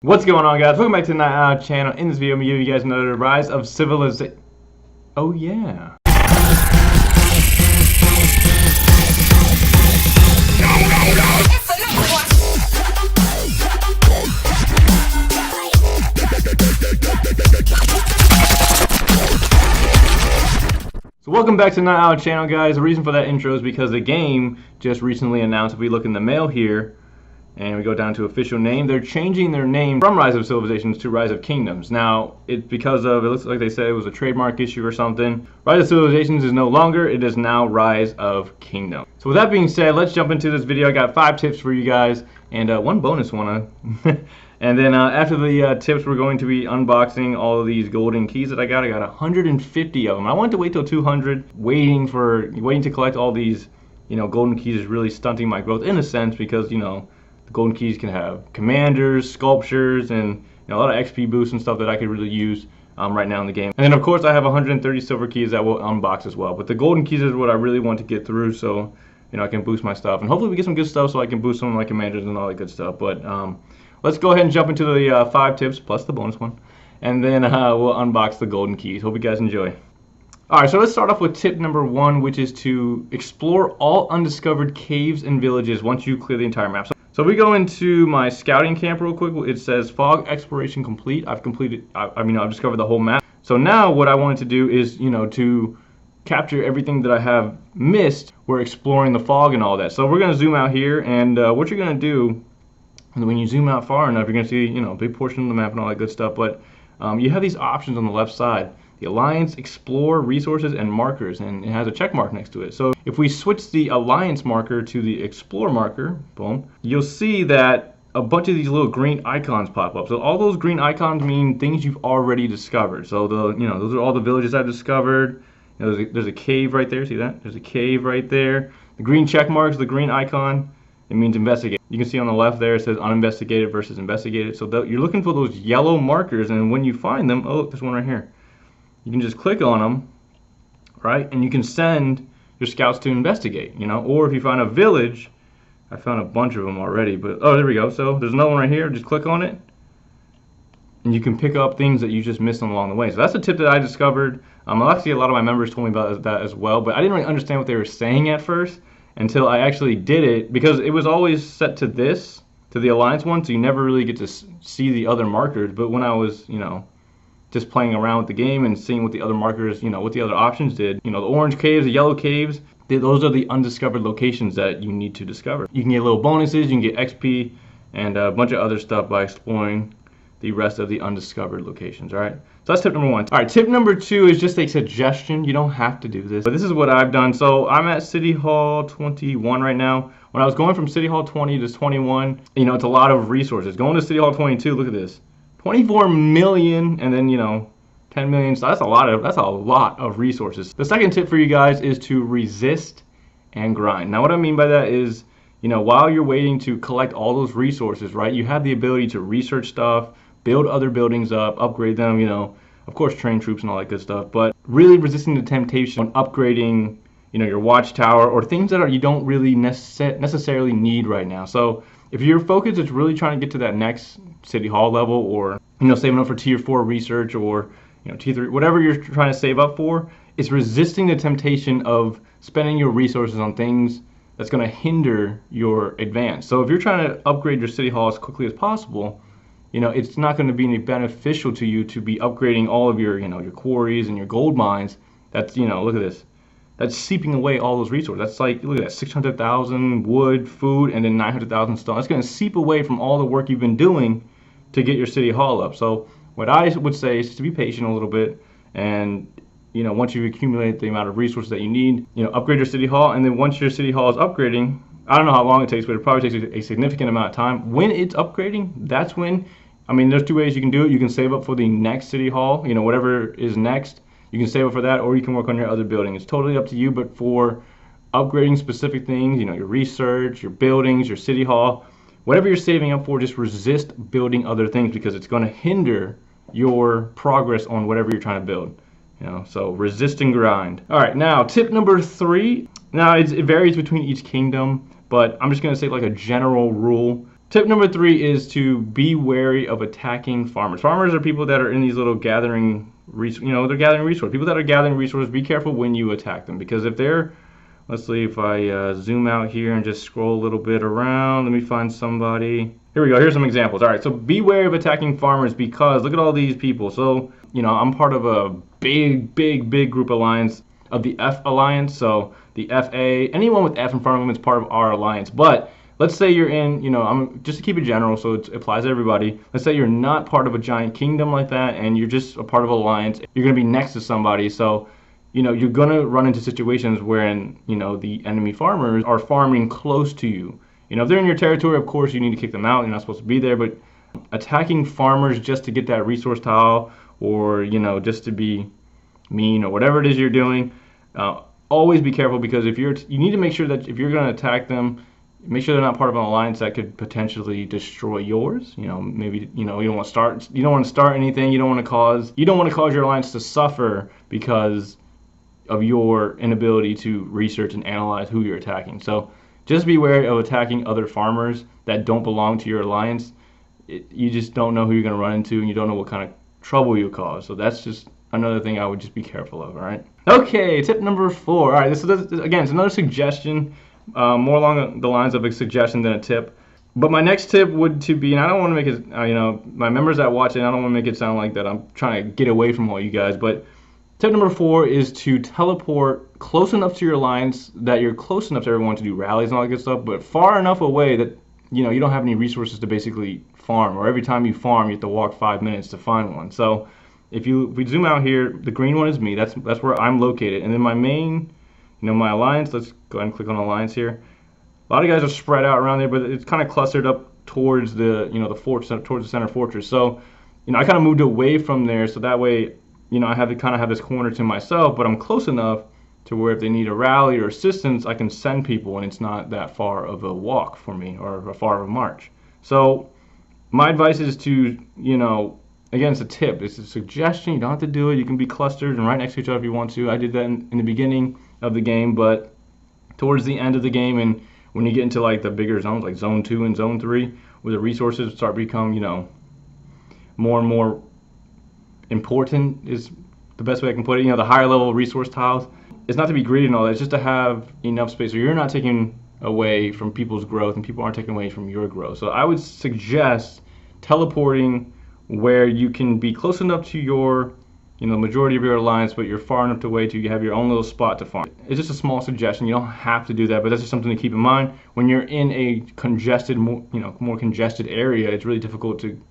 What's going on, guys? Welcome back to the Untitled channel. In this video, I'm going to give you guys another Rise of Civilization. Oh yeah. So welcome back to the Untitled channel, guys. The reason for that intro is because the game just recently announced, if we look in the mail here, and we go down to official name, they're changing their name from Rise of Civilizations to Rise of Kingdoms. Now, it's because of, it looks like they said it was a trademark issue or something. Rise of Civilizations is no longer, it is now Rise of Kingdom. So with that being said, let's jump into this video. I got 5 tips for you guys, and one bonus one. And then after the tips, we're going to be unboxing all of these golden keys that I got. I got 150 of them. I wanted to wait till 200. Waiting to collect all these, golden keys is really stunting my growth in a sense, because, the golden keys can have commanders, sculptures, and a lot of XP boosts and stuff that I could really use right now in the game. And then of course I have 130 silver keys that we'll unbox as well. But the golden keys is what I really want to get through, so I can boost my stuff. And hopefully we get some good stuff so I can boost some of my commanders and all that good stuff. But let's go ahead and jump into the 5 tips plus the bonus one. And then we'll unbox the golden keys. Hope you guys enjoy. Alright, so let's start off with tip number 1, which is to explore all undiscovered caves and villages once you clear the entire map. So if we go into my scouting camp real quick, it says fog exploration complete. I've discovered the whole map. So now what I wanted to do is, to capture everything that I have missed. We're exploring the fog and all that. So we're going to zoom out here, and what you're going to do, when you zoom out far enough, you're going to see, a big portion of the map and all that good stuff. But you have these options on the left side. The Alliance, Explore, Resources, and Markers, and it has a check mark next to it. So if we switch the Alliance marker to the Explore marker, boom, you'll see that a bunch of these little green icons pop up. So all those green icons mean things you've already discovered. So those are all the villages I've discovered. There's a cave right there. See that? There's a cave right there. The green check marks, the green icon, it means investigate. You can see on the left there it says uninvestigated versus investigated. So you're looking for those yellow markers, and when you find them, oh look, there's one right here. You can just click on them, right? And you can send your scouts to investigate, Or if you find a village, I found a bunch of them already, but oh, there we go. So there's another one right here. Just click on it, and you can pick up things that you just missed along the way. So that's a tip that I discovered. Actually, a lot of my members told me about that as well, but I didn't really understand what they were saying at first until I actually did it, because it was always set to this, to the Alliance one, so you never really get to see the other markers. But when I was, just playing around with the game and seeing what the other markers, what the other options did. The orange caves, the yellow caves, those are the undiscovered locations that you need to discover. You can get little bonuses, you can get XP, and a bunch of other stuff by exploring the rest of the undiscovered locations, all right? So that's tip number 1. All right, tip number 2 is just a suggestion. You don't have to do this, but this is what I've done. So I'm at City Hall 21 right now. When I was going from City Hall 20 to 21, it's a lot of resources. Going to City Hall 22, look at this. 24 million, and then 10 million. So that's a lot of resources. The second tip for you guys is to resist and grind. Now what I mean by that is, while you're waiting to collect all those resources, right, you have the ability to research stuff, build other buildings up, upgrade them, of course train troops and all that good stuff, but really resisting the temptation on upgrading, your watchtower or things that you don't really necessarily need right now. So if your focus is really trying to get to that next City Hall level, or saving up for tier 4 research, or tier 3, whatever you're trying to save up for, it's resisting the temptation of spending your resources on things that's going to hinder your advance. So if you're trying to upgrade your City Hall as quickly as possible, it's not going to be any beneficial to you to be upgrading all of your your quarries and your gold mines. That's look at this. That's seeping away all those resources. That's like, look at that, 600,000 wood, food, and then 900,000 stone. That's going to seep away from all the work you've been doing to get your City Hall up. So what I would say is to be patient a little bit, and once you've accumulated the amount of resources that you need, upgrade your City Hall, and then once your City Hall is upgrading, I don't know how long it takes, but it probably takes a significant amount of time. When it's upgrading, that's when, there's 2 ways you can do it. You can save up for the next City Hall, whatever is next. You can save up for that, or you can work on your other building. It's totally up to you, but for upgrading specific things, your research, your buildings, your City Hall, whatever you're saving up for, just resist building other things, because it's going to hinder your progress on whatever you're trying to build. So resist and grind. All right, now tip number 3. Now it varies between each kingdom, but I'm just going to say like a general rule. Tip number 3 is to be wary of attacking farmers. Farmers are people that are in these little gathering, they're gathering resources. People that are gathering resources, be careful when you attack them, because if they're, let's see if I zoom out here and just scroll a little bit around. Let me find somebody. Here we go. Here's some examples. All right, so be wary of attacking farmers because look at all these people. So, I'm part of a big group alliance of the F Alliance. So the FA, anyone with F in front of them is part of our alliance. But let's say you're in, I'm just to keep it general so it applies to everybody. Let's say you're not part of a giant kingdom like that and you're just a part of an alliance. You're going to be next to somebody. So you're going to run into situations wherein, the enemy farmers are farming close to you. If they're in your territory, of course, you need to kick them out. You're not supposed to be there. But attacking farmers just to get that resource tile or, just to be mean or whatever it is you're doing, always be careful, because you need to make sure that if you're going to attack them, make sure they're not part of an alliance that could potentially destroy yours. Maybe you don't want to start anything. You don't want to cause your alliance to suffer because of your inability to research and analyze who you're attacking. So just be wary of attacking other farmers that don't belong to your alliance. You just don't know who you're going to run into, and you don't know what kind of trouble you cause. So that's just another thing I would just be careful of. All right. Okay, tip number 4. All right, this is again, it's another suggestion, more along the lines of a suggestion than a tip. But my next tip would to be, and I don't want to make it, my members that watch it, I don't want to make it sound like that I'm trying to get away from all you guys, but tip number 4 is to teleport close enough to your alliance that you're close enough to everyone to do rallies and all that good stuff, but far enough away that you don't have any resources to basically farm, or every time you farm you have to walk 5 minutes to find one. So if we zoom out here, the green one is me. That's where I'm located, and then my main, my alliance. Let's go ahead and click on alliance here. A lot of guys are spread out around there, but it's kind of clustered up towards the the fortress, towards the center fortress. So I kind of moved away from there, so that way I have to kind of have this corner to myself, but I'm close enough to where if they need a rally or assistance, I can send people, and it's not that far of a walk for me or a far of a march. So my advice is to, again, it's a tip, it's a suggestion, you don't have to do it. You can be clustered and right next to each other if you want to. I did that in the beginning of the game, but towards the end of the game and when you get into like the bigger zones like zone 2 and zone 3, where the resources start to become, more and more important is the best way I can put it. The higher level resource tiles, it's not to be greedy and all that, it's just to have enough space so you're not taking away from people's growth and people aren't taking away from your growth. So I would suggest teleporting where you can be close enough to your, majority of your alliance, but you're far enough away to you have your own little spot to farm. It's just a small suggestion. You don't have to do that, but that's just something to keep in mind. When you're in a congested, more congested area, it's really difficult to,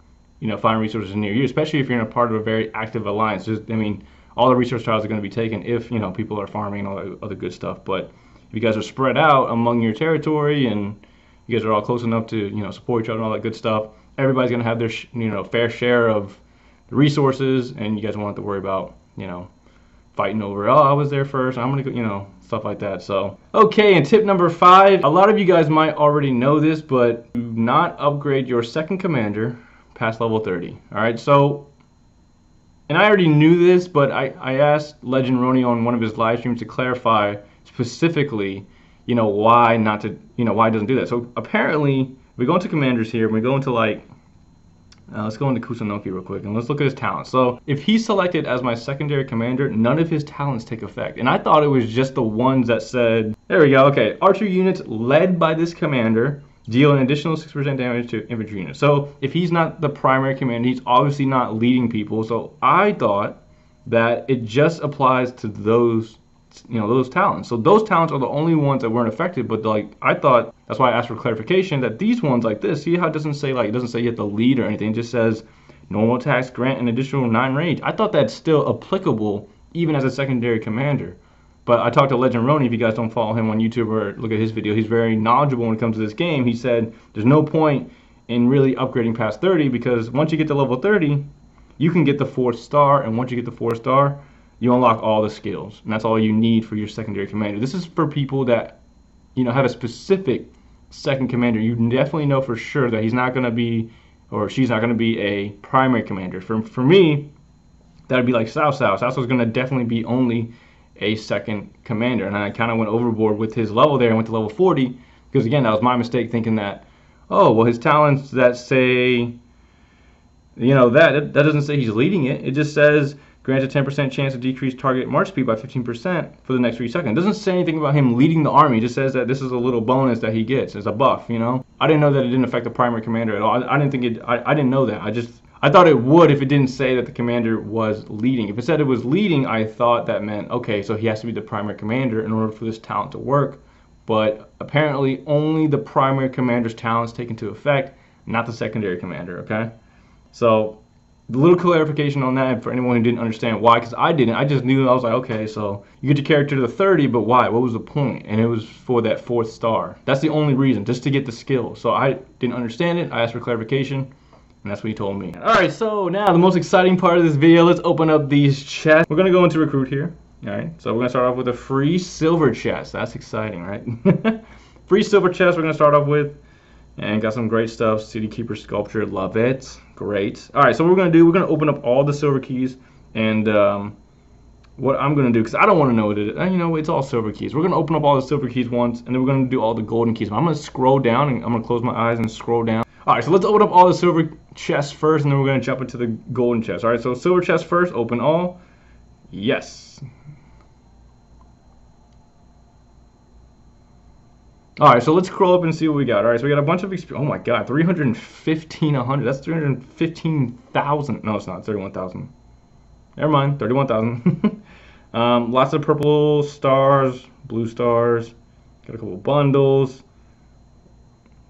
find resources near you, especially if you're in a part of a very active alliance. All the resource tiles are going to be taken if, people are farming and all that other good stuff. But if you guys are spread out among your territory and you guys are all close enough to, support each other and all that good stuff, everybody's going to have their, fair share of the resources, and you guys won't have to worry about, fighting over, oh, I was there first, I'm going to go, stuff like that. So, okay, and tip number 5, a lot of you guys might already know this, but do not upgrade your second commander past level 30. All right, so, and I already knew this, but I asked Legend Roni on one of his live streams to clarify specifically, why not to, why it doesn't do that. So apparently, we go into commanders here, and we go into like, let's go into Kusunoki real quick, and let's look at his talents. So if he's selected as my secondary commander, none of his talents take effect. And I thought it was just the ones that said, there we go, okay, archer units led by this commander deal an additional 6% damage to infantry units. So if he's not the primary commander, he's obviously not leading people. So I thought that it just applies to those, those talents. So those talents are the only ones that weren't affected. But I thought, that's why I asked for clarification, that these ones like this, see how it doesn't say you have to lead or anything. It just says normal attacks grant an additional 9 range. I thought that's still applicable even as a secondary commander. But I talked to Legend Roni. If you guys don't follow him on YouTube or look at his video, he's very knowledgeable when it comes to this game. He said there's no point in really upgrading past 30, because once you get to level 30, you can get the 4th star, and once you get the 4th star, you unlock all the skills, and that's all you need for your secondary commander. This is for people that, have a specific second commander. You definitely know for sure that he's not going to be, or she's not going to be a primary commander. For me, that would be like Sao Sao. Sao Sao's going to definitely be only a second commander, and I kind of went overboard with his level there and went to level 40, because again, that was my mistake, thinking that, oh, well, his talents that say, you know, that doesn't say he's leading it. It just says grants a 10% chance to decrease target march speed by 15% for the next 3 seconds. It doesn't say anything about him leading the army. It just says that this is a little bonus that he gets as a buff, you know? I didn't know that it didn't affect the primary commander at all. I didn't think it, I didn't know that. I thought it would if it didn't say that the commander was leading. If it said it was leading, I thought that meant, okay, so he has to be the primary commander in order for this talent to work. But apparently only the primary commander's talents take into effect, not the secondary commander, okay? So the little clarification on that for anyone who didn't understand why, because I didn't. I just knew, I was like, okay, so you get your character to the 30, but why? What was the point? And it was for that 4th star. That's the only reason, just to get the skill. So I didn't understand it. I asked for clarification, and that's what he told me. All right, so now the most exciting part of this video, let's open up these chests. We're going to go into recruit here. All right, so we're going to start off with a free silver chest. That's exciting, right? Free silver chest we're going to start off with. And got some great stuff. City Keeper sculpture, love it. Great. All right, so what we're gonna do, we're gonna open up all the silver keys, and what I'm gonna do, because I don't want to know what it is. You know, it's all silver keys. We're gonna open up all the silver keys once, and then we're gonna do all the golden keys. But I'm gonna scroll down, and I'm gonna close my eyes and scroll down. All right, so let's open up all the silver chests first, and then we're gonna jump into the golden chest. All right, so silver chest first. Open all. Yes. All right, so let's scroll up and see what we got. All right, so we got a bunch of experience. Oh my God, 315,100. That's 315,000. No, it's not. 31,000. Never mind, 31,000. Lots of purple stars, blue stars. Got a couple bundles.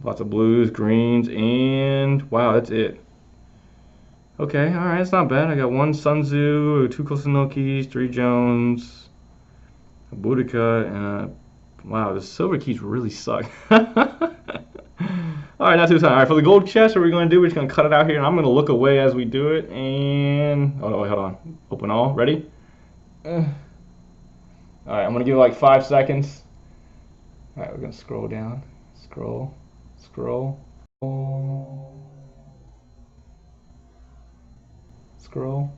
Lots of blues, greens, and wow, that's it. Okay, all right, it's not bad. I got 1 Sun Tzu, 2 Kosanokis, 3 Jones, a Boudica, and a wow, the silver keys really suck. Alright, not too time. Alright, for the gold chest, what we're going to do, we're just going to cut it out here, and I'm going to look away as we do it, and oh no, wait, hold on. Open all. Ready? Alright, I'm going to give it like 5 seconds. Alright, we're going to scroll down. Scroll. Scroll. Scroll.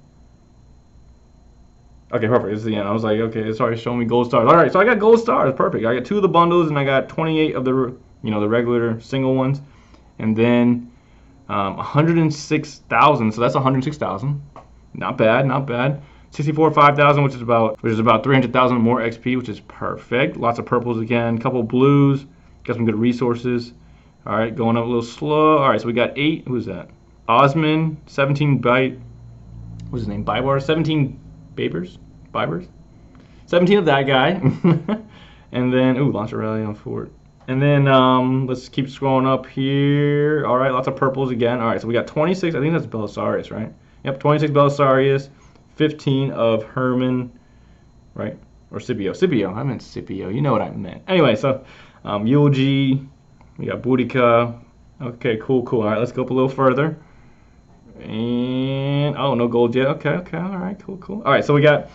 Okay, perfect. It's the end. I was like, okay, it's already showing me gold stars. All right, so I got gold stars. Perfect. I got 2 of the bundles, and I got 28 of the, you know, the regular single ones, and then 106,000. So that's 106,000. Not bad, not bad. 64 5,000, which is about 300,000 more XP, which is perfect. Lots of purples again. Couple blues. Got some good resources. All right, going up a little slow. All right, so we got 8. Who's that? Osman. 17 byte. What's his name? Bybar. 17. Bibers, 17 of that guy, and then ooh, launch a rally on fort, and then let's keep scrolling up here. All right, lots of purples again. All right, so we got 26. I think that's Belisarius, right? Yep, 26 Belisarius, 15 of Herman, right? Or Scipio. Scipio. I meant Scipio. You know what I meant. Anyway, so Eulogy. We got Boudica. Okay, cool. All right, let's go up a little further. And oh, no gold yet. Okay, all right, cool. All right, so we got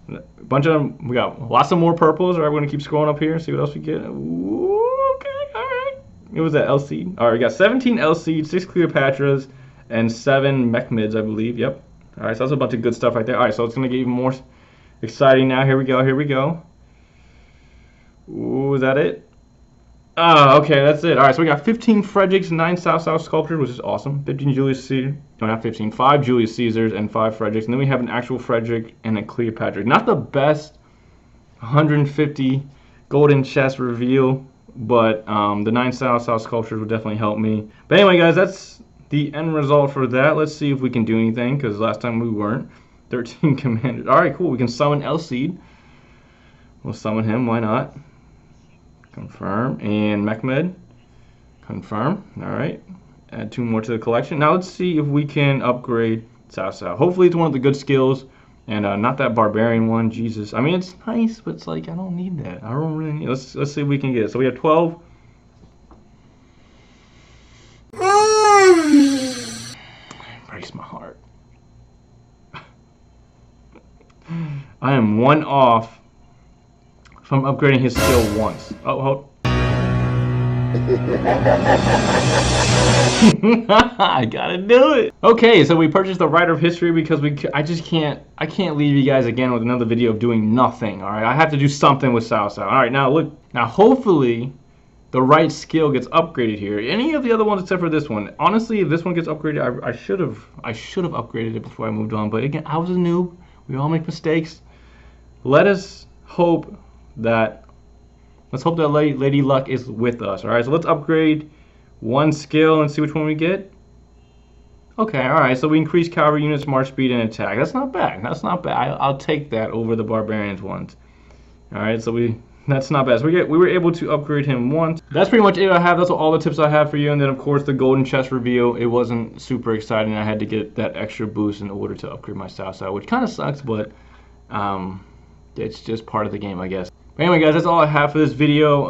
a bunch of them. We got lots of more purples. All right, we're gonna keep scrolling up here, see what else we get. Ooh, okay, all right. It was that LC. All right, we got 17 LC, 6 Cleopatras, and 7 Mechmids, I believe. Yep. All right, so that's a bunch of good stuff right there. All right, so it's gonna get even more exciting now. Here we go. Ooh, is that it? Oh, okay, that's it. All right, so we got 15 Fredericks, 9 South sculptures, which is awesome. 15 Julius Caesar. No, not 15. 5 Julius Caesars and 5 Fredericks. And then we have an actual Frederick and a Cleopatra. Not the best 150 golden chest reveal, but the 9 South sculptures would definitely help me. But anyway, guys, that's the end result for that. Let's see if we can do anything, because last time we weren't. 13 commanders. All right, cool. We can summon Elseed. We'll summon him. Why not? Confirm. And Mechmed. Confirm. All right. Add 2 more to the collection. Now let's see if we can upgrade South. Hopefully it's one of the good skills, and not that barbarian one. Jesus. I mean, it's nice, but it's like I don't need that. I don't really need. Let's see if we can get it. So we have 12. Breaks my heart. I am 1 off from upgrading his skill once. Oh, hold. I gotta do it. Okay, so we purchased the Writer of History because I can't leave you guys again with another video of doing nothing. All right, I have to do something with South. All right, now look. Now hopefully the right skill gets upgraded here. Any of the other ones except for this one. Honestly, if this one gets upgraded, I should have upgraded it before I moved on. But again, I was a noob. We all make mistakes. Let's hope that Lady Luck is with us. All right, so let's upgrade one skill and see which one we get. Okay, all right, so we increase cavalry units, march speed, and attack. That's not bad. That's not bad. I'll take that over the barbarians ones. All right, so that's not bad. So we were able to upgrade him once. That's pretty much it I have. That's all the tips I have for you. And then, of course, the golden chest reveal. It wasn't super exciting. I had to get that extra boost in order to upgrade my style, which kind of sucks, but it's just part of the game, I guess. But anyway, guys, that's all I have for this video.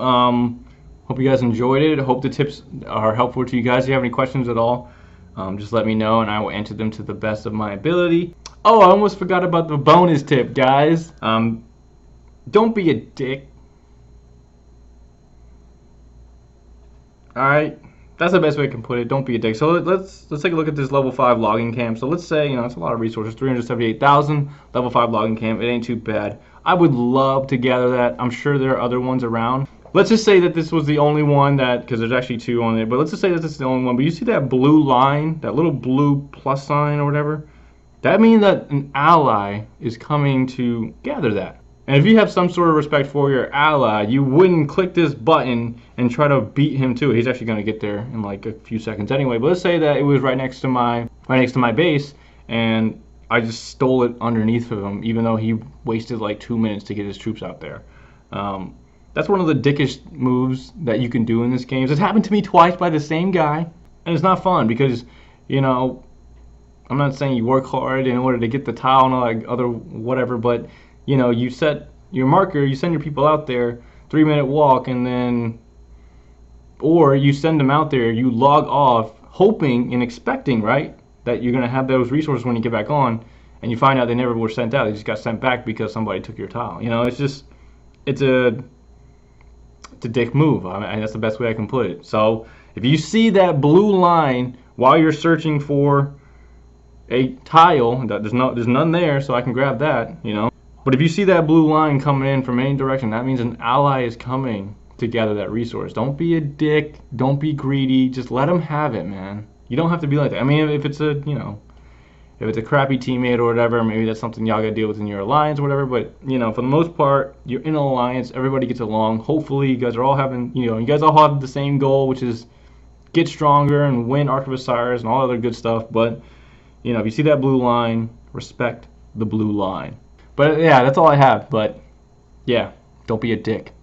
Hope you guys enjoyed it. I hope the tips are helpful to you guys. If you have any questions at all, just let me know, and I will answer them to the best of my ability. Oh, I almost forgot about the bonus tip, guys. Don't be a dick. Alright, that's the best way I can put it. Don't be a dick. So let's take a look at this level 5 logging camp. So let's say, it's a lot of resources, 378,000, level 5 logging camp. It ain't too bad. I would love to gather that. I'm sure there are other ones around. Let's just say that this was the only one because there's actually 2 on it, but let's just say that this is the only one. But you see that blue line, that little blue plus sign or whatever? That means that an ally is coming to gather that. And if you have some sort of respect for your ally, you wouldn't click this button and try to beat him to it. He's actually going to get there in like a few seconds anyway. But let's say that it was right next to my base, and I just stole it underneath of him, even though he wasted like 2 minutes to get his troops out there. That's one of the dickish moves that you can do in this game. It's happened to me twice by the same guy, and it's not fun because, I'm not saying you work hard in order to get the tile and all that other whatever, but you set your marker, you send your people out there, 3-minute walk, and then, or you send them out there, you log off, hoping and expecting, right, that you're going to have those resources when you get back on, and you find out they never were sent out. They just got sent back because somebody took your tile. It's a dick move. I mean, that's the best way I can put it. So if you see that blue line while you're searching for a tile, there's none there, so I can grab that, But if you see that blue line coming in from any direction, that means an ally is coming to gather that resource. Don't be a dick. Don't be greedy. Just let them have it, man. You don't have to be like that. I mean, if it's a, if it's a crappy teammate or whatever, maybe that's something y'all gotta deal with in your alliance or whatever. But, for the most part, you're in an alliance. Everybody gets along. Hopefully, you guys are all having, you guys all have the same goal, which is get stronger and win Ark of Osiris and all other good stuff. But, if you see that blue line, respect the blue line. But yeah, that's all I have. But yeah, don't be a dick.